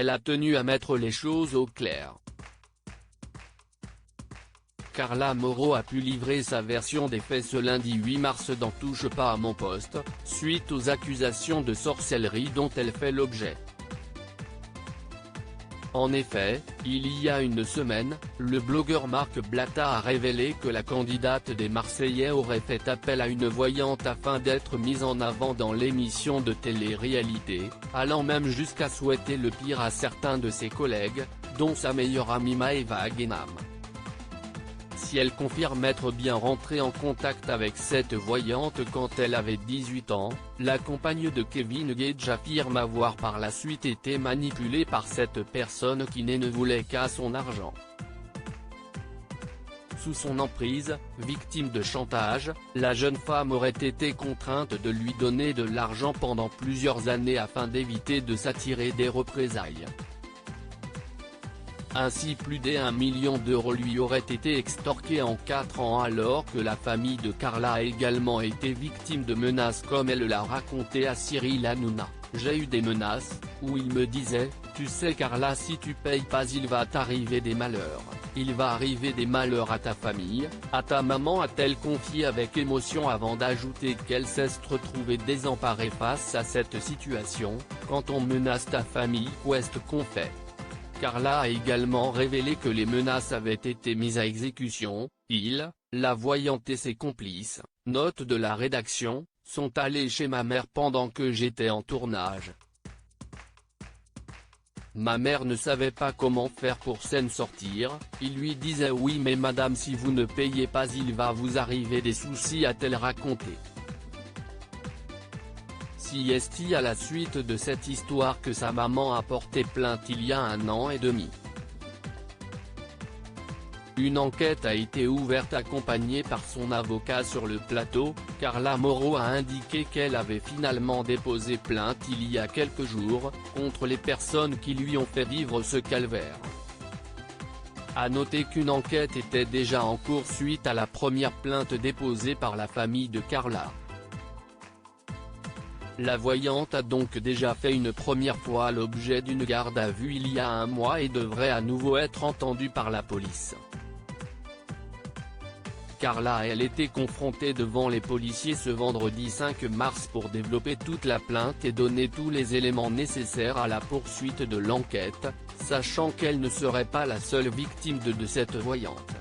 elle a tenu à mettre les choses au clair. Carla Moreau a pu livrer sa version des faits ce lundi 8 mars dans Touche pas à mon poste, suite aux accusations de sorcellerie dont elle fait l'objet. En effet, il y a une semaine, le blogueur Marc Blatta a révélé que la candidate des Marseillais aurait fait appel à une voyante afin d'être mise en avant dans l'émission de télé-réalité, allant même jusqu'à souhaiter le pire à certains de ses collègues, dont sa meilleure amie Maëva Guénam. Si elle confirme être bien rentrée en contact avec cette voyante quand elle avait 18 ans, la compagne de Kevin Gage affirme avoir par la suite été manipulée par cette personne qui ne voulait qu'à son argent. Sous son emprise, victime de chantage, la jeune femme aurait été contrainte de lui donner de l'argent pendant plusieurs années afin d'éviter de s'attirer des représailles. Ainsi plus d'1 million d'euros lui auraient été extorqués en 4 ans alors que la famille de Carla a également été victime de menaces comme elle l'a raconté à Cyril Hanouna. J'ai eu des menaces, où il me disait, tu sais Carla si tu payes pas il va t'arriver des malheurs, il va arriver des malheurs à ta famille, à ta maman a-t-elle confié avec émotion avant d'ajouter qu'elle s'est retrouvée désemparée face à cette situation, quand on menace ta famille qu'est-ce qu'on fait ? Carla a également révélé que les menaces avaient été mises à exécution, la voyante et ses complices, note de la rédaction, sont allés chez ma mère pendant que j'étais en tournage. Ma mère ne savait pas comment faire pour s'en sortir, il lui disait oui mais madame si vous ne payez pas il va vous arriver des soucis a-t-elle raconté. Si est à la suite de cette histoire que sa maman a porté plainte il y a 1 an et demi. Une enquête a été ouverte accompagnée par son avocat sur le plateau, Carla Moreau a indiqué qu'elle avait finalement déposé plainte il y a quelques jours, contre les personnes qui lui ont fait vivre ce calvaire. À noter qu'une enquête était déjà en cours suite à la première plainte déposée par la famille de Carla. La voyante a donc déjà fait une première fois l'objet d'une garde à vue il y a 1 mois et devrait à nouveau être entendue par la police. Carla a elle été confrontée devant les policiers ce vendredi 5 mars pour développer toute la plainte et donner tous les éléments nécessaires à la poursuite de l'enquête, sachant qu'elle ne serait pas la seule victime de cette voyante.